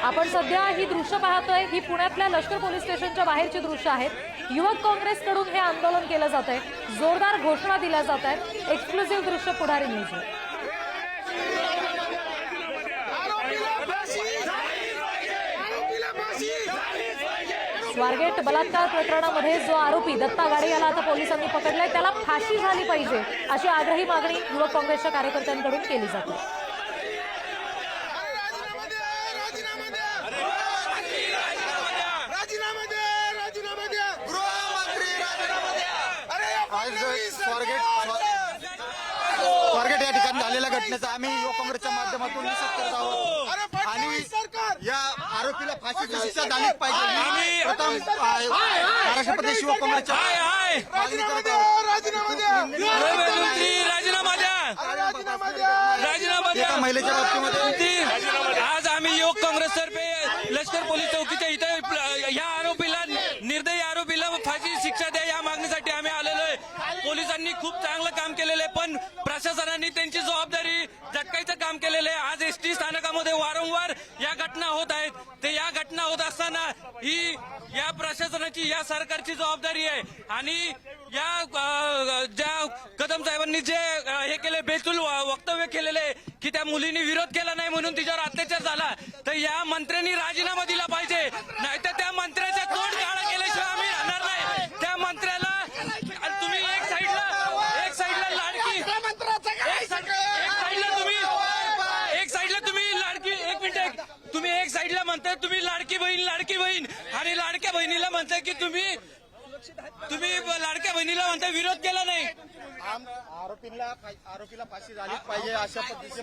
आपण सध्या ही दृश्य पाहतोय, ही पुण्यातल्या लष्कर पोलीस स्टेशनच्या बाहेरची दृश्य आहेत। युवक काँग्रेसकडून हे आंदोलन केलं जात आहे, जोरदार घोषणा दिल्या जात आहेत। एक्सक्लुझिव्ह दृश्य पुढारी न्यूज। स्वारगेट बलात्कार प्रकरणामध्ये जो आरोपी दत्ता गाडे याला आता पोलिसांनी पकडलाय, त्याला फाशी झाली पाहिजे अशी आग्रही मागणी युवक काँग्रेसच्या कार्यकर्त्यांकडून केली जाते। स्वारगेट या ठिकाणी झालेल्या घटनेचा आम्ही युवक काँग्रेसच्या माध्यमातून निषेध करत आहोत आणि या आरोपीला फाशीची शिक्षा झालीच पाहिजे। प्रथम महाराष्ट्र प्रदेश युवक काँग्रेसच्या मागणी करत आहोत। राजीनामा द्या महिलेच्या बाबतीमध्ये आज आम्ही युवक काँग्रेस तर्फे लष्कर पोलीस चौकीच्या इथे या आरोपीला, निर्दयी आरोपीला फाशी शिक्षा द्या या मागणीसाठी आम्ही आलेलो आहे। पोलिसांनी खूप चांगलं काम केलेलं आहे, पण प्रशासनाने त्यांची जबाबदारी झटकायचं काम केलेलं आहे। आज एसटी स्थानकामध्ये वारंवार या घटना होत आहेत, ते या घटना होत असताना ही या प्रशासनाची, या सरकारची जबाबदारी आहे। आणि या ज्या कदम साहेबांनी जे हे केले, बेतुल वक्तव्य केलेले की त्या मुलीने विरोध केला नाही म्हणून तिच्यावर अत्याचार झाला, तर या मंत्र्यांनी राजीनामा दिला पाहिजे, नाहीतर त्या मंत्र्याचा तोड काढा केल्याशिवाय आम्ही राहणार नाही। त्या मंत्र्याला तुम्ही एक साईडला लाडकी, एक साईडला तुम्ही लाडकी, एक मिनिट, तुम्ही एक साईडला म्हणताय तुम्ही लाडकी बहीण आणि लाडक्या बहिणीला म्हणताय की तुम्ही लाडक्या बहिणीला म्हणताय विरोध केला नाही। आरोपीला फाशी झालीच पाहिजे अशा पद्धतीचे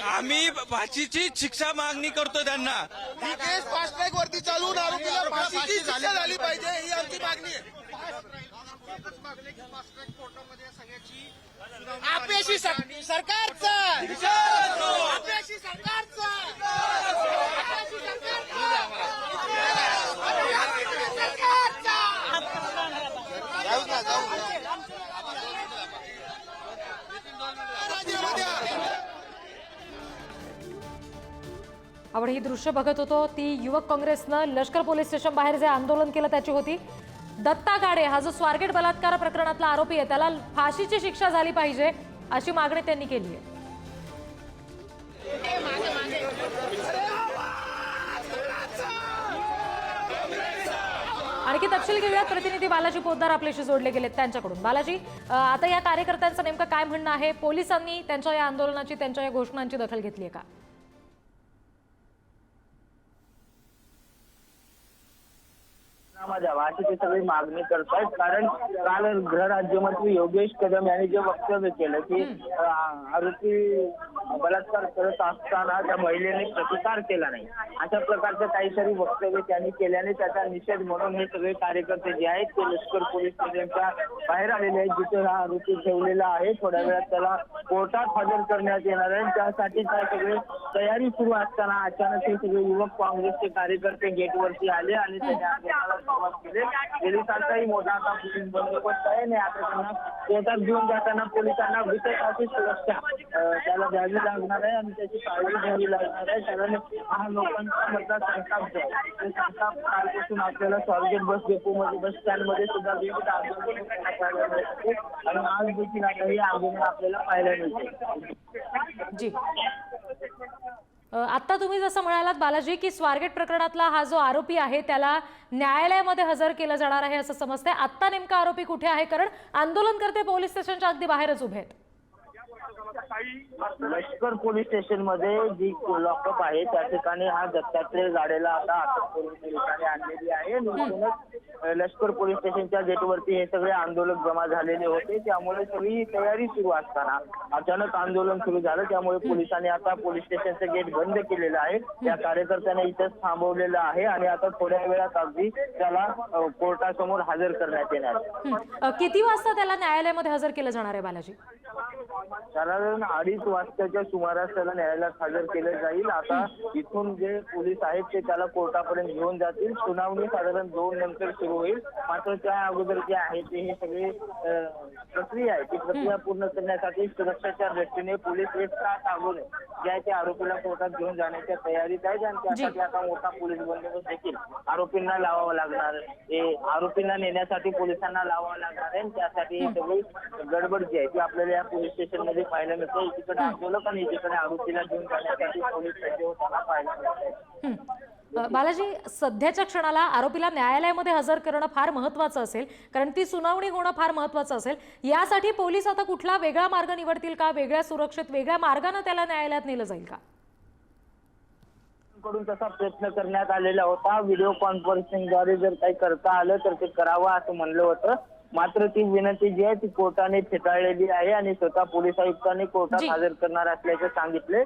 आम्ही फाशीची शिक्षा मागणी करतो त्यांना। ही केस फास्ट ट्रॅक वरती चालून आरोपीला फाशीची शिक्षा झाली पाहिजे ही आमची मागणी आहे। आपल्याशी सरकारचा आपल्याशी सरकारचा आपण ही दृश्य बघत होतो, ती युवक काँग्रेसनं लष्कर पोलीस स्टेशन बाहेर जे आंदोलन केलं त्याची होती। दत्ता गाडे हा जो स्वारगेट बलात्कार प्रकरणातला आरोपी आहे, त्याला फाशीची शिक्षा झाली पाहिजे अशी मागणी त्यांनी केली आहे। आणखी तपशील घेऊयात, प्रतिनिधी बालाजी पोद्दार आपल्याशी जोडले गेलेत त्यांच्याकडून। बालाजी, आता या कार्यकर्त्यांचं नेमकं काय म्हणणं आहे? पोलिसांनी त्यांच्या या आंदोलनाची, त्यांच्या या घोषणांची दखल घेतली आहे का? अशी ते सगळी मागणी करतायत, कारण काल गृहराज्यमंत्री योगेश कदम यांनी जे वक्तव्य केलं की आरोपी बलात्कार करत असताना त्या महिलेने प्रतिकार केला नाही, अशा प्रकारचं काहीतरी वक्तव्य त्यांनी केल्याने त्याचा निषेध म्हणून हे सगळे कार्यकर्ते जे आहेत ते लष्कर पोलीस स्टेशनच्या बाहेर आलेले आहेत, जिथे हा आरोपी ठेवलेला आहे। थोड्या वेळात त्याला कोर्टात हजर करण्यात येणार आहे। त्यासाठी त्या सगळे तयारी सुरू असताना अचानक हे सगळे युवक काँग्रेसचे कार्यकर्ते गेटवरती आले आणि त्यांनी आंदोलनाला सुरुवात केली। पोलिसांचाही मोठा आता पोलीस बंदोबस्त आहे आणि आता त्यांना कोर्टात घेऊन जाताना पोलिसांना विशेष अशी सुरक्षा त्याला द्यावी लागणार आहे आणि त्याची काळजी घ्यावी लागणार आहे, कारण हा लोकांचा मधला संताप जो आहे ते संताप कालपासून आपल्याला स्वारगेट बस डेपोमध्ये, बस स्टँडमध्ये सुद्धा विविध आंदोलन पाहायला मिळते आणि आज देखील आता हे आंदोलन आपल्याला पाहायला मिळते। जी, आता तुम्ही जसं म्हणालात बालाजी की स्वारगेट प्रकरणातला हा जो आरोपी आहे त्याला न्यायालयामध्ये हजर केलं जाणार आहे असं समजतंय। आता नेमका आरोपी कुठे आहे? कारण आंदोलनकर्ते पोलीस स्टेशनच्या अगदी बाहेरच उभे आहेत। लष्कर पोलीस स्टेशन मध्ये जी लॉकअप आहे त्या ठिकाणी हा दत्तात्रय गाडेला आता अटक करून पोलिसांनी आणलेली आहे। म्हणूनच लष्कर पोलीस स्टेशनच्या गेटवरती हे सगळे आंदोलक जमा झालेले होते, त्यामुळे सगळी तयारी सुरू असताना अचानक आंदोलन सुरू झालं, त्यामुळे पोलिसांनी आता पोलीस स्टेशनचं गेट बंद केलेलं आहे। त्या कार्यकर्त्यांना इथेच थांबवलेलं आहे आणि आता थोड्या वेळात अगदी त्याला कोर्टासमोर हजर करण्यात येणार आहे। किती वाजता त्याला न्यायालयामध्ये हजर केलं जाणार आहे बालाजी? साधारण 2:30 वाजताच्या सुमारास त्याला न्यायालयात हजर केले जाईल. आता इथून जे पोलीस आहेत ते त्याला कोर्टापर्यंत घेऊन जातील. सुनावणी साधारण 2 नंतर सुरू होईल. मात्र त्या अगोदर जे आहे ते हे सगळे प्रक्रिया आहे ती प्रक्रिया पूर्ण करण्यासाठी सुरक्षेच्या दृष्टीने पोलीस 1 तास अगोदर जे आहे ते आरोपीला कोर्टात घेऊन जाण्याच्या तयारीत आहेत आणि त्यासाठी आता मोठा पोलीस बंदोबस्त देखील आरोपींना लावावा लागणार आहे. आरोपींना नेण्यासाठी पोलिसांना लावावं लागणार आहे. त्यासाठी ही सगळी गडबड जी आहे ती आपल्याला या पोलीस स्टेशन मध्ये पाहायला मिळते. एकीकडे आंदोलक आणि एकीकडे आरोपीला घेऊन जाण्यासाठी पोलीस सज्ज होताना पाहायला मिळते. बालाजी, सध्याच्या क्षणाला आरोपीला न्यायालयामध्ये हजर करणं फार महत्वाचं असेल, कारण ती सुनावणी होणं फार महत्वाचं असेल. यासाठी पोलीस आता कुठला वेगळा मार्ग निवडतील का? वेगळ्या सुरक्षित वेगळ्या मार्गाने त्याला न्यायालयात नेलं जाईल का? कडून तसा प्रयत्न करण्यात आलेला होता. व्हिडिओ कॉन्फरन्सिंगद्वारे जर काही करता आलं तर ते करावं असं म्हणलं होतं. मात्र ती विनंती जी आहे ती कोर्टाने फेटाळलेली आहे आणि स्वतः पोलीस आयुक्तांनी कोर्टात हजर करणार असल्याचे सांगितले.